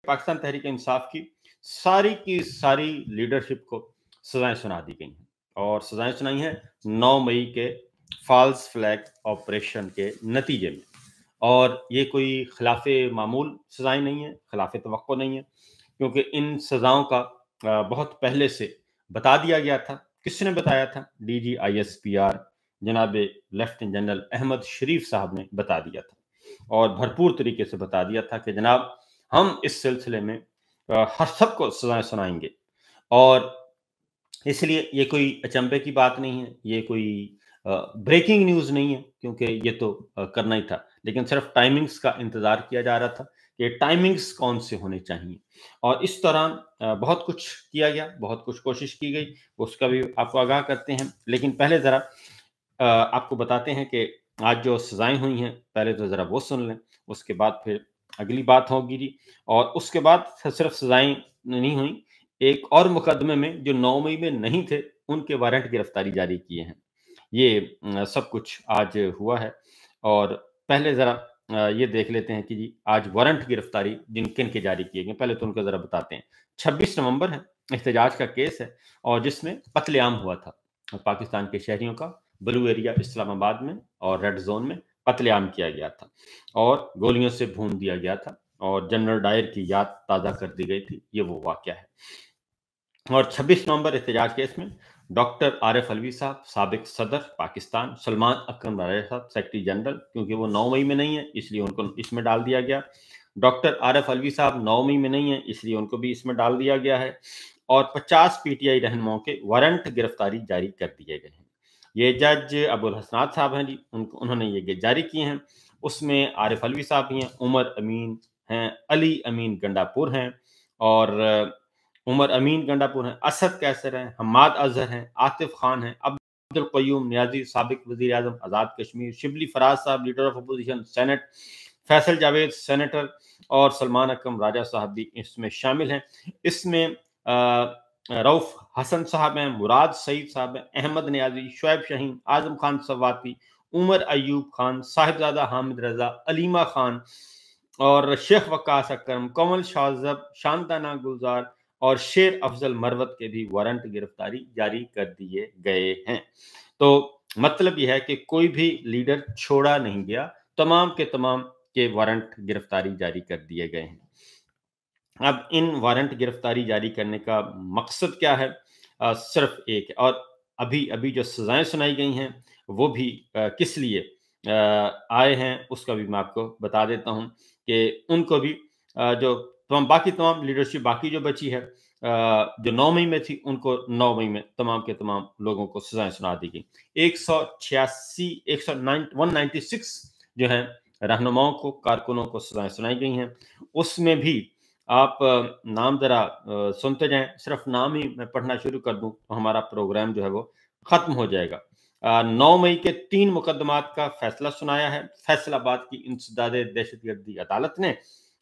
पाकिस्तान तहरीक इंसाफ की सारी लीडरशिप को सजाएं सुना दी गई हैं और सजाएं सुनाई हैं 9 मई के फॉल्स फ्लैग ऑपरेशन के नतीजे में। और ये कोई खिलाफ मामूल सजाएं नहीं है, खिलाफ तवक्को नहीं है, क्योंकि इन सजाओं का बहुत पहले से बता दिया गया था। किसने बताया था? DG ISPR जनाब लेफ्टिनेंट जनरल अहमद शरीफ साहब ने बता दिया था और भरपूर तरीके से बता दिया था कि जनाब हम इस सिलसिले में हर सबको सजाएं सुनाएंगे। और इसलिए ये कोई अचंभे की बात नहीं है, ये कोई ब्रेकिंग न्यूज़ नहीं है, क्योंकि ये तो करना ही था, लेकिन सिर्फ टाइमिंग्स का इंतज़ार किया जा रहा था कि टाइमिंग्स कौन से होने चाहिए। और इस दौरान बहुत कुछ किया गया, बहुत कुछ कोशिश की गई, उसका भी आपको आगाह करते हैं। लेकिन पहले ज़रा आपको बताते हैं कि आज जो सजाएं हुई हैं, पहले तो ज़रा वो सुन लें, उसके बाद फिर अगली बात होगी जी। और उसके बाद सिर्फ सजाएं नहीं हुई, एक और मुकदमे में जो 9 मई में नहीं थे, उनके वारंट गिरफ्तारी जारी किए हैं। ये सब कुछ आज हुआ है। और पहले ज़रा ये देख लेते हैं कि जी आज वारंट गिरफ्तारी किन के जारी किए गए, पहले तो उनको ज़रा बताते हैं। 26 नवंबर है, एहतजाज का केस है और जिसमें कत्लेआम हुआ था पाकिस्तान के शहरियों का ब्लू एरिया इस्लामाबाद में और रेड जोन में कत्लेआम किया गया था और गोलियों से भून दिया गया था और जनरल डायर की याद ताज़ा कर दी गई थी। ये वो वाक़या है। और 26 नवंबर एहतजाज केस में डॉक्टर आरिफ अलवी साहब साबिक सदर पाकिस्तान, सलमान अकरम राजा साहब सेक्रेटरी जनरल, क्योंकि वो 9 मई में नहीं है इसलिए उनको इसमें डाल दिया गया। डॉक्टर आरिफ अलवी साहब 9 मई में नहीं है इसलिए उनको भी इसमें डाल दिया गया है। और 50 PTI रहनुमाओं के वारंट गिरफ्तारी जारी कर दिए गए हैं। ये जज अबुल हसनात साहब हैं जी, उन्होंने ये जारी किए हैं। उसमें आरिफ अलवी साहब भी हैं, उमर अमीन हैं, अली अमीन गंडापुर हैं और उमर अमीन गंडापुर हैं, असद कैसर हैं, हम्माद अजहर हैं, आतिफ खान हैं, अब्दुल क़य्यूम नियाज़ी साबिक वज़ीर आज़म आज़ाद कश्मीर, शिबली फराज साहब leader of opposition senate, Faisal Javed senator और सलमान अकरम राजा साहब भी इसमें शामिल हैं। इसमें रऊफ हसन साहब हैं, मुराद सईद साहब हैं, अहमद नियाज़ी, शुएब शाहीन, आज़म खान सवाती, उमर अयूब खान, साहिबजादा हामिद रजा, अलीमा खान और शेख वक्कास अकरम, कमल शाहजब, शांताना गुलजार और शेर अफजल मरवत के भी वारंट गिरफ्तारी जारी कर दिए गए हैं। तो मतलब यह है कि कोई भी लीडर छोड़ा नहीं गया, तमाम के वारंट गिरफ्तारी जारी कर दिए गए हैं। अब इन वारंट गिरफ्तारी जारी करने का मकसद क्या है? सिर्फ एक है। और अभी जो सजाएं सुनाई गई हैं वो भी किस लिए आए हैं उसका भी मैं आपको बता देता हूं कि उनको भी जो तमाम लीडरशिप बाकी जो बची है जो 9 मई में थी, उनको 9 मई में तमाम के तमाम लोगों को सजाएं सुना दी गई। 196 जो है रहनुमाओं को, कारकुनों को सजाएं सुनाई गई हैं। उसमें भी आप नाम जरा सुनते जाएं, सिर्फ नाम ही मैं पढ़ना शुरू कर दूं तो हमारा प्रोग्राम जो है वो खत्म हो जाएगा। 9 मई के 3 मुकदमात का फैसला सुनाया है फैसलाबाद की इंसदादे दहशतगर्दी अदालत ने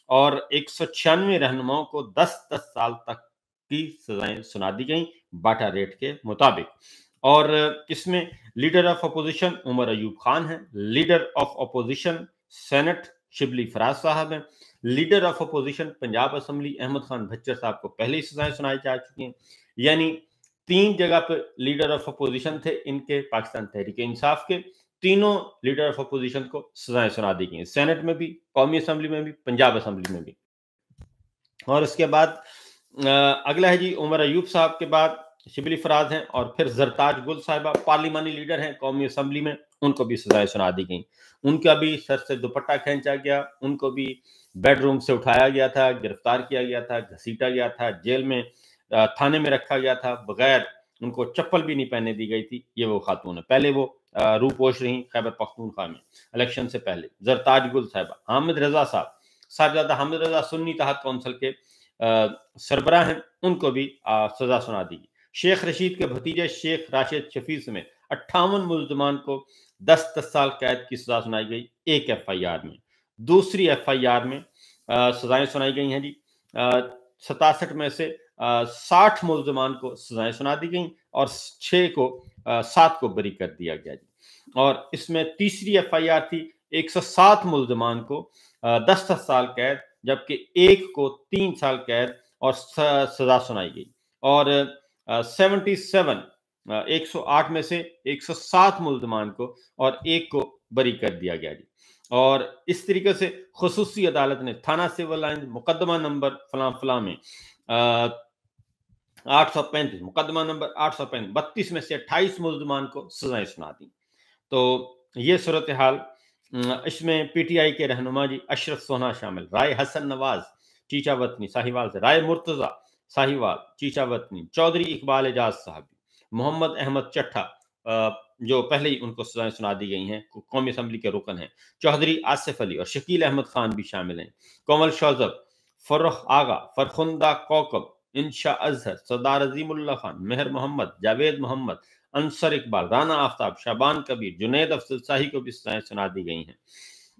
और 196 रहनुमाओं को 10-10 साल तक की सजाएं सुना दी गई बाटा रेट के मुताबिक। और इसमें leader of opposition Umar Ayub Khan है, leader of opposition senate Shibli Faraz sahab हैं, leader of opposition Punjab assembly Ahmad Khan Bhachar sahab को पहले ही सजाएं सुनाई जा चुकी हैं। यानी 3 जगह पर लीडर ऑफ अपोजिशन थे इनके, पाकिस्तान तहरीक इंसाफ के तीनों लीडर ऑफ अपोजिशन को सजाएं सुना दी गई, सेनेट में भी, कौमी असेंबली में भी, पंजाब असेंबली में भी। और उसके बाद अगला है जी उमर अयूब साहब के बाद शिबली फराज हैं और फिर जरताज गुल साहिबा पार्लिमानी लीडर हैं कौमी असेंबली में, उनको भी सजाएं सुना दी गई। उनका भी सर से दुपट्टा खींचा गया, उनको भी बेडरूम से उठाया गया था, गिरफ्तार किया गया था, घसीटा गया था, जेल में थाने में रखा गया था, बगैर उनको चप्पल भी नहीं पहने दी गई थी। ये वो खातून है, पहले वो रूपोश रही खैबर पख्तूनख्वा में इलेक्शन से पहले। जरताज गुल साहिबा, हामिद रजा साहब, साहिबजादा हामिद रजा सुन्नी तहत कौंसिल के सरबराह हैं, उनको भी सजा सुना दी। शेख रशीद के भतीजे शेख राशिद शफी समेत 58 मुल्जमान को 10-10 साल कैद की सजा सुनाई गई एक FIR में। दूसरी FIR में सजाएं सुनाई गई हैं जी 67 में से 60 मुल्जमान को सजाएं सुना दी गई और 7 को बरी कर दिया गया जी। और इसमें तीसरी FIR थी 107 मुल्ज़मान को 10-10 साल कैद, जबकि एक को 3 साल कैद और सज़ा सुनाई गई। और 77 108 में से 107 मुल्ज़मान को और एक को बरी कर दिया गया जी। और इस तरीके से खुसूसी अदालत ने थाना सिविल लाइन मुकदमा नंबर फलां में 835 मुकदमा नंबर 835 32 में से 28 मुल्ज़मान को सजाएं सुना दी। तो ये सूरत हाल, इसमें पीटीआई के रहनुमा जी अशरफ सोना शामिल, राय हसन नवाज चीचा वतनी साहिवाल से, राय मुर्तजा साहिवाल चीचा वतनी, चौधरी इकबाल एजाज साहब, मोहम्मद अहमद चट्ठा जो पहले ही उनको सजाएं सुना दी गई हैं, कौमी असम्बली के रुकन हैं, चौधरी आसिफ अली और शकील अहमद खान भी शामिल हैं, कोमल शौजब, फर्रुख आगा, फरखुंदा कौकब, इंशा अजहर, सरदार अजीमुल्लाह खान, मेहर मोहम्मद, जावेद मोहम्मद, अंसर इकबाल, राना आफ्ताब, शाबान कबीर, जुनैद अफजल शाही को भी सजाएं सुना दी गई हैं।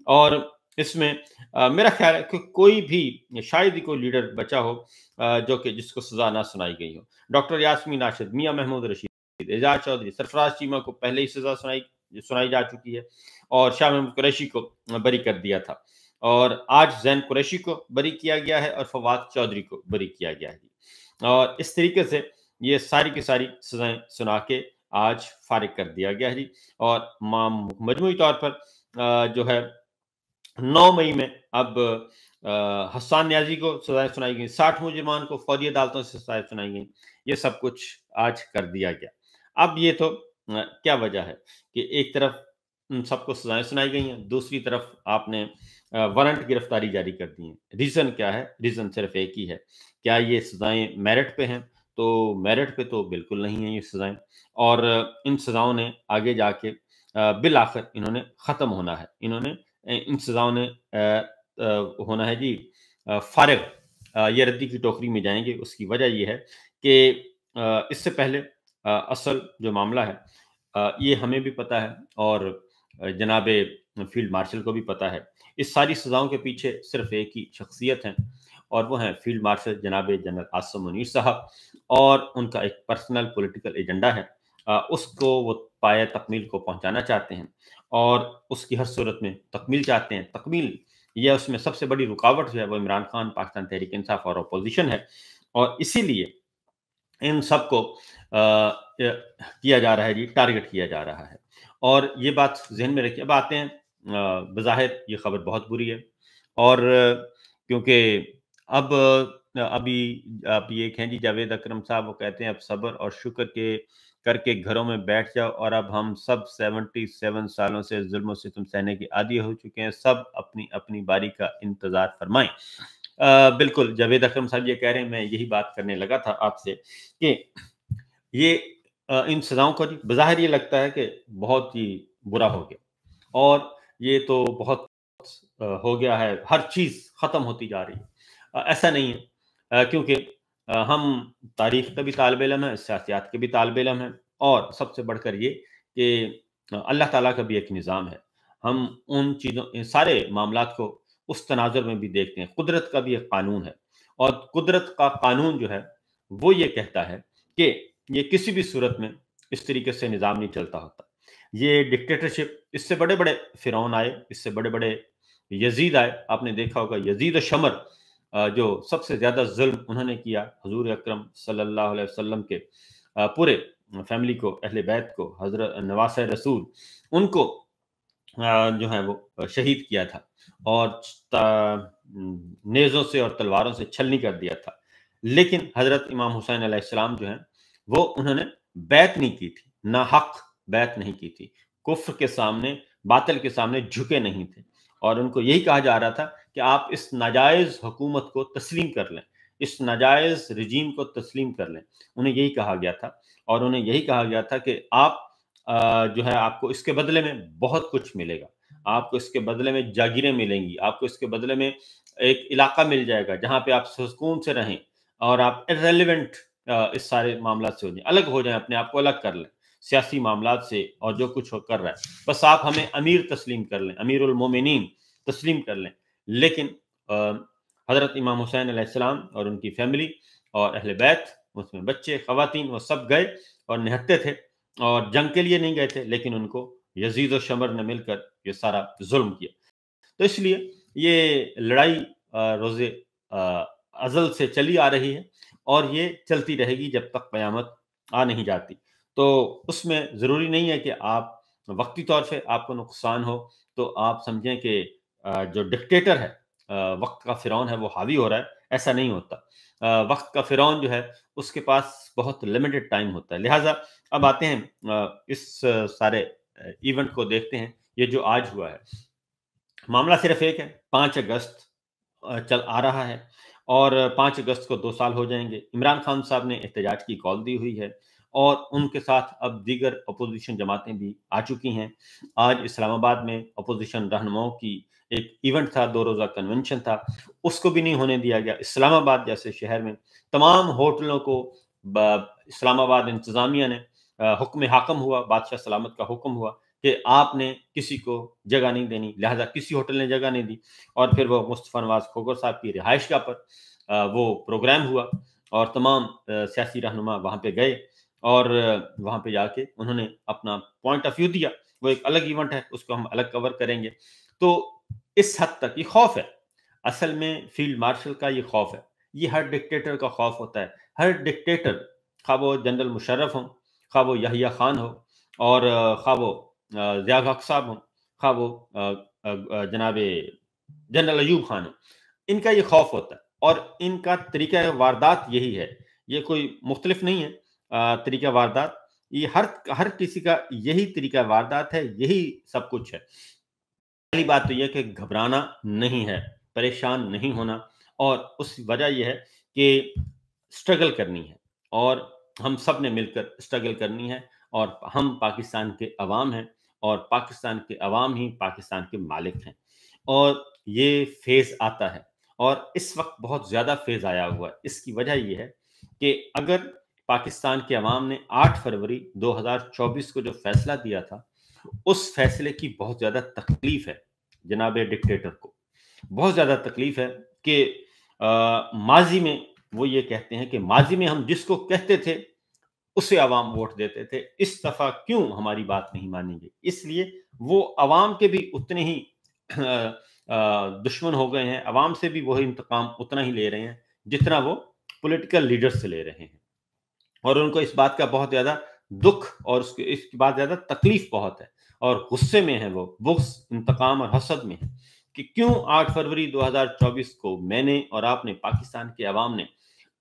और इसमें मेरा ख्याल है कि कोई भी शायद ही कोई लीडर बचा हो जो कि जिसको सजा ना सुनाई गई हो। डॉक्टर यास्मीन राशिद, मियां महमूद रशीद, एजाज चौधरी, सरफराज चीमा को पहले ही सजा सुनाई जा चुकी है और शाह महमूद कुरैशी को बरी कर दिया था, और आज जैन कुरैशी को बरी किया गया है और फवाद चौधरी को बरी किया गया है। और इस तरीके से ये सारी की सारी सजाएं सुना के आज फारिग कर दिया गया है जी। और मजमूई तौर पर जो है 9 मई में अब हसन न्याजी को सजाएं सुनाई गई, 60 मुजरिमान को फौजी अदालतों से सजाएं सुनाई गई। ये सब कुछ आज कर दिया गया। अब ये तो क्या वजह है कि एक तरफ सबको सजाएं सुनाई गई हैं, दूसरी तरफ आपने वारंट गिरफ्तारी जारी कर दी है। रीज़न क्या है? रीज़न सिर्फ एक ही है। क्या ये सजाएं मेरिट पे हैं? तो मेरिट पे तो बिल्कुल नहीं है ये सजाएं, और इन सजाओं ने आगे जाके बिल आखिर इन्होंने ख़त्म होना है। इन्होंने इन सजाओं ने होना है जी फारिग, ये रद्दी की टोकरी में जाएंगे। उसकी वजह ये है कि इससे पहले असल जो मामला है ये हमें भी पता है और जनाबे फील्ड मार्शल को भी पता है। इस सारी सजाओं के पीछे सिर्फ एक ही शख्सियत है और वो हैं फील्ड मार्शल जनाबे जनरल आसिम मुनीर साहब, और उनका एक पर्सनल पॉलिटिकल एजेंडा है। उसको वो पाया तकमील को पहुंचाना चाहते हैं और उसकी हर सूरत में तकमील चाहते हैं। तकमील यह उसमें सबसे बड़ी रुकावट जो है वो इमरान खान, पाकिस्तान तहरीक इंसाफ और अपोजिशन है, और इसीलिए इन सबको किया जा रहा है जी, टारगेट किया जा रहा है। और ये बात जहन में रखिए। अब आते हैं, बज़ाहिर ये खबर बहुत बुरी है, और क्योंकि अब अभी आप ये कहें जी, जावेद अकरम साहब वो कहते हैं अब सब्र और शुक्र के करके घरों में बैठ जाओ, और अब हम सब 77 सालों से जुल्म सितम सहने के आदी हो चुके हैं, सब अपनी अपनी बारी का इंतजार फरमाएं। बिल्कुल जावेद अकरम साहब ये कह रहे हैं, मैं यही बात करने लगा था आपसे कि ये इन सजाओं का बज़ाहिर ये लगता है कि बहुत ही बुरा हो गया, और ये तो बहुत हो गया है, हर चीज़ ख़त्म होती जा रही है। ऐसा नहीं है, क्योंकि हम तारीख़ के भी तालिब इल्म हैं, सियासत के भी तालिब इल्म हैं, और सबसे बढ़कर ये कि अल्लाह ताला का भी एक निज़ाम है। हम उन चीज़ों, इन सारे मामलात को उस तनाज़ुर में भी देखते हैं। कुदरत का भी एक कानून है, और कुदरत का कानून जो है वो ये कहता है कि ये किसी भी सूरत में इस तरीके से निज़ाम नहीं चलता होता। ये डिक्टेटरशिप, इससे बड़े-बड़े फ़िरौन आए, इससे बड़े-बड़े यज़ीद आए। आपने देखा होगा यज़ीद शमर, जो सबसे ज़्यादा ज़ुल्म उन्होंने किया हज़ूर अकरम सल्लल्लाहु अलैहि वसल्लम के पूरे फैमिली को, अहले बैत को, हज़रत नवासे रसूल, उनको जो है वो शहीद किया था, और नेज़ों से और तलवारों से छलनी कर दिया था। लेकिन हज़रत इमाम हुसैन अलैहिस्सलाम जो हैं, वो उन्होंने बैत नहीं की थी, नाहक बैत नहीं की थी। कुफ्र के सामने, बातिल के सामने झुके नहीं थे, और उनको यही कहा जा रहा था कि आप इस नाजायज़ हुकूमत को तस्लीम कर लें, इस नाजायज़ रजीम को तस्लीम कर लें। उन्हें यही कहा गया था, और उन्हें यही कहा गया था कि आप जो है आपको इसके बदले में बहुत कुछ मिलेगा। आपको इसके बदले में जागीरें मिलेंगी, आपको इसके बदले में एक इलाका मिल जाएगा जहाँ पे आप सुकून से रहें, और आप इर्रेलेवेंट इस सारे मामलात से हो जाएँ, अलग हो जाएँ, अपने आप को अलग कर लें सियासी मामलात से और जो कुछ वो कर रहा है। बस आप हमें अमीर तस्लीम कर लें, अमीरुल मोमिनीन तस्लीम कर लें। लेकिन हज़रत इमाम हुसैन अलैहिस्सलाम और उनकी फैमिली और अहले बैत, उसमें बच्चे, ख़वातीन, वो सब गए और निहत्ते थे, और जंग के लिए नहीं गए थे, लेकिन उनको यजीद और शमर ने मिलकर ये सारा जुल्म किया। तो इसलिए ये लड़ाई रोज़े अज़ल से चली आ रही है और ये चलती रहेगी जब तक क़यामत आ नहीं जाती। तो उसमें ज़रूरी नहीं है कि आप वक़्ती तौर पे आपको नुकसान हो, तो आप समझें कि जो डिक्टेटर है, वक़्त का फ़िरौन है, वो हावी हो रहा है, ऐसा नहीं होता। वक़्त का फ़िरौन जो है, उसके पास बहुत लिमिटेड टाइम होता है। लिहाज़ा अब आते हैं इस सारे इवेंट को देखते हैं, ये जो आज हुआ है। मामला सिर्फ एक है, 5 अगस्त चल आ रहा है और 5 अगस्त को 2 साल हो जाएँगे। इमरान खान साहब ने एहतजाज की कॉल दी हुई है और उनके साथ अब दीगर अपोज़िशन जमातें भी आ चुकी हैं। आज इस्लामाबाद में अपोज़िशन रहनुमाओं की एक इवेंट था, 2 रोज़ा कन्वेंशन था, उसको भी नहीं होने दिया गया। इस्लामाबाद जैसे शहर में तमाम होटलों को इस्लामाबाद इंतज़ामिया ने हुक्म हाकम हुआ, बादशाह सलामत का हुक्म हुआ कि आपने किसी को जगह नहीं देनी, लिहाजा किसी होटल ने जगह नहीं दी और फिर वो मुस्तफ़ा नवाज़ खोगर साहब की रिहाइशगाह पर वो प्रोग्राम हुआ और तमाम सियासी रहनुमा वहाँ पे गए और वहाँ पे जाके उन्होंने अपना पॉइंट ऑफ व्यू दिया। वो एक अलग इवेंट है, उसको हम अलग कवर करेंगे। तो इस हद तक ये खौफ है, असल में फील्ड मार्शल का ये खौफ है। ये हर डिक्टेटर का खौफ होता है। हर डिक्टेटर, ख़्वाह वो जनरल मुशर्रफ हों, ख़्वाह वो याहिया खान हो और ख़्वाह वो ज़िया हक़ साहब हों, ख़्वाह वो जनाब जनरल अयूब खान हों, इनका ये खौफ होता है और इनका तरीक़ा वारदात यही है। ये कोई मुख्तलिफ नहीं है तरीक़ा वारदात, ये हर किसी का यही तरीक़ा वारदात है, यही सब कुछ है। पहली बात तो ये है कि घबराना नहीं है, परेशान नहीं होना और उस वजह ये है कि स्ट्रगल करनी है और हम सब ने मिलकर स्ट्रगल करनी है और हम पाकिस्तान के अवाम हैं और पाकिस्तान के अवाम ही पाकिस्तान के मालिक हैं और ये फ़ेज़ आता है और इस वक़्त बहुत ज़्यादा फ़ेज़ आया हुआ है। इसकी वजह ये है कि अगर पाकिस्तान के अवाम ने 8 फरवरी 2024 को जो फ़ैसला दिया था, उस फ़ैसले की बहुत ज़्यादा तकलीफ़ है जनाब डिक्टेटर को। बहुत ज़्यादा तकलीफ़ है कि माज़ी में वो ये कहते हैं कि माज़ी में हम जिसको कहते थे, उसे अवाम वोट देते थे, इस दफ़ा क्यों हमारी बात नहीं मानी गई? इसलिए वो अवाम के भी उतने ही दुश्मन हो गए हैं, अवाम से भी वही इंतकाम उतना ही ले रहे हैं, जितना वो पॉलिटिकल लीडर्स से ले रहे हैं। और उनको इस बात का बहुत ज़्यादा दुःख और इसकी बात ज़्यादा तकलीफ़ बहुत है और गुस्से में हैं वो, बुग़्ज़, इंतकाम और हसद में हैं कि क्यों 8 फरवरी 2024 को मैंने और आपने, पाकिस्तान के अवाम ने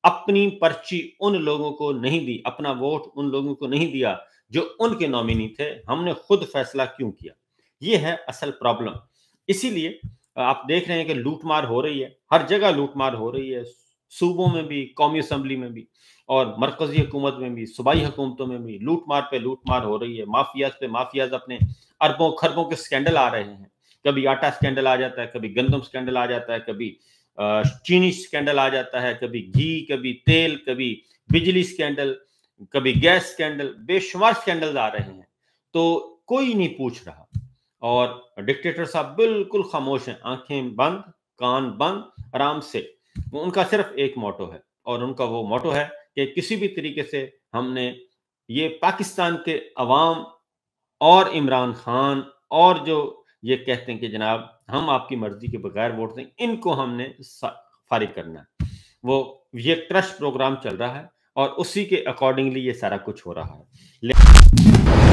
अपनी पर्ची उन लोगों को नहीं दी, अपना वोट उन लोगों को नहीं दिया जो उनके नॉमिनी थे, हमने खुद फैसला क्यों किया? ये है असल प्रॉब्लम। इसीलिए आप देख रहे हैं कि लूट-मार हो रही है, हर जगह लूट-मार हो रही है, सूबों में भी, कौमी असेंबली में भी और मरकज़ी हुकूमत में भी, सूबाई हुकूमतों में भी लूट-मार पे लूट-मार हो रही है। माफियाज़ पे माफियाज़ अपने अरबों-खरबों के स्कैंडल आ रहे हैं। कभी आटा स्कैंडल आ जाता है, कभी गंदम स्कैंडल आ जाता है, कभी चीनी स्कैंडल आ जाता है, कभी घी, कभी तेल, कभी बिजली स्कैंडल, कभी गैस स्कैंडल, बेशुमार स्कैंडल्स आ रहे हैं। तो कोई नहीं पूछ रहा और डिक्टेटर साहब बिल्कुल खामोश हैं, आँखें बंद, कान बंद, आराम से। उनका सिर्फ एक मोटो है और उनका वो मोटो है कि किसी भी तरीके से हमने ये पाकिस्तान के अवाम और इमरान खान और जो ये कहते हैं कि जनाब हम आपकी मर्ज़ी के बगैर वोट दें, इनको हमने फ़ारिग करना है। वो ये ट्रस्ट प्रोग्राम चल रहा है और उसी के अकॉर्डिंगली ये सारा कुछ हो रहा है।